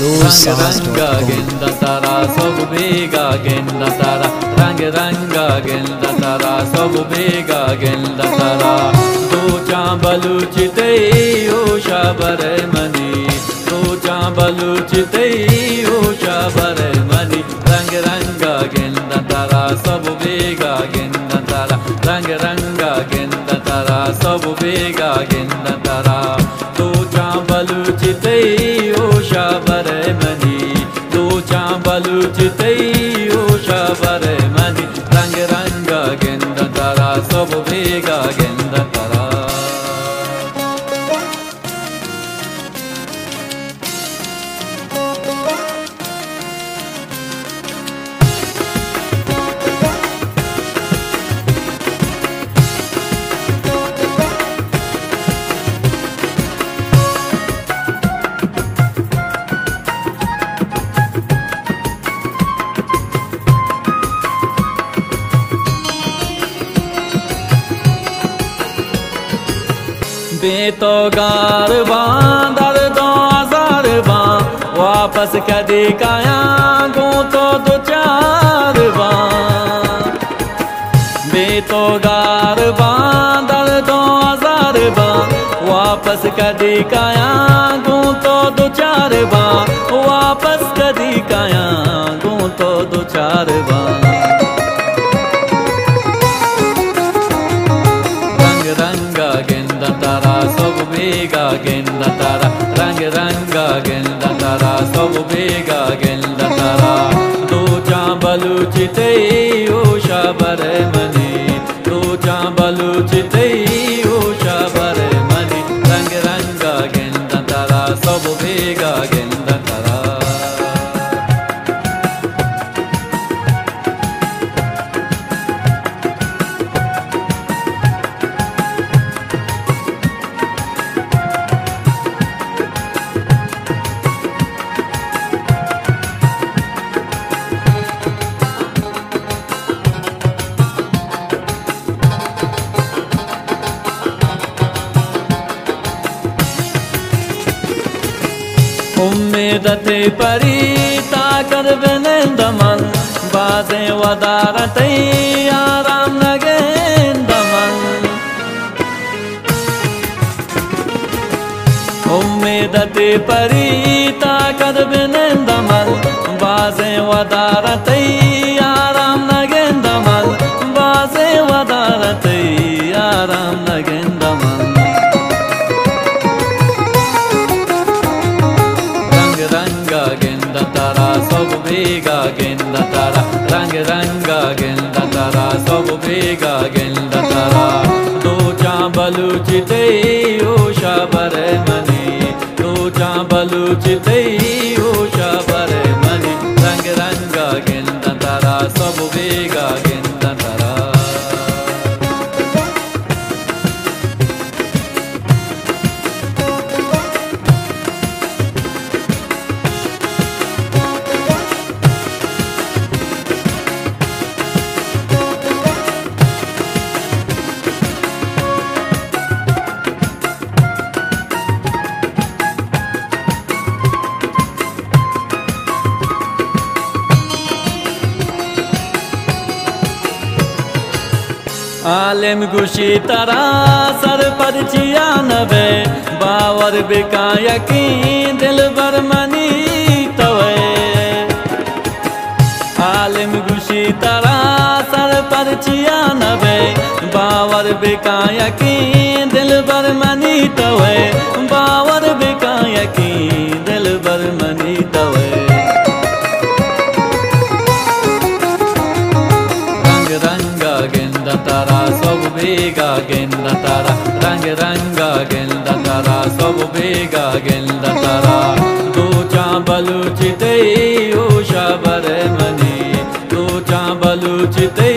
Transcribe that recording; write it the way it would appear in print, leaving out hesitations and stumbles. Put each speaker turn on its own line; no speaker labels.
रंग गेंदा तारा सब बेगा गेंदा तारा रंग गेंदा तारा सब बेगा गेंदा तारा दो चांबलू चिते ओशा बर मनी दो चांबलू चिते ओशा बर मनी रंग गेंदा तारा सब बेगा गेंदा तारा रंग गेंदा तारा सब बेगा गेंदा तारा दो चांबलू चिते ओशा बर मनी दो चांबलू चिते ओशा बर मनी रंग गेंदा तारा सब बेगा गेंदा तारा बेतो गार बांदर 2000 वापस कदी काया गो तो दो चार बेतो गार बांदर 2000 वापस कदी काया गो तो दो चार वापस कदी काया गो तो दो चार गेंदा तारा सब बेगा गेंदा तारा रंग गेंदा तारा सब बेगा गेंदा तारा दो चांबलू चिते ओशा बर मनी दो चांबलू चिते ओशा बर मनी रंग गेंदा तारा सब बेगा गेंदा तारा उम्मीद ते परी ताकर दमन बाजे वदारत आराम लगे दमन उम्मीद ते परी ताकर दमन बाजे वदारत आराम लगे दमन बाजे वदारत आराम लगे दमन गेंदा तारा सब बेगा गेंदा तारा रंग गेंदा तारा सब बेगा गेंदा तारा दो चांबलू चिते ओशा बर मनी दो चांबलू चिते ओशा बर मनी रंग गेंदा तारा सब बेगा गेंदा तारा आलिम गुशी तारा सर पर 96 बावर बिका यकीन दिल बर मनी तवे आलिम गुशी तारा सर पर 96 बावर बिका यकीन दिल बर मनी तवे बावर बिका यकीन दिल बर मनी तवे गेंदा तारा सब बेगा गेंदा तारा रंग गेंदा तारा सब बेगा गेंदा तारा दो चांबलू चिते ओशा बर मनी दो चांबलू चिते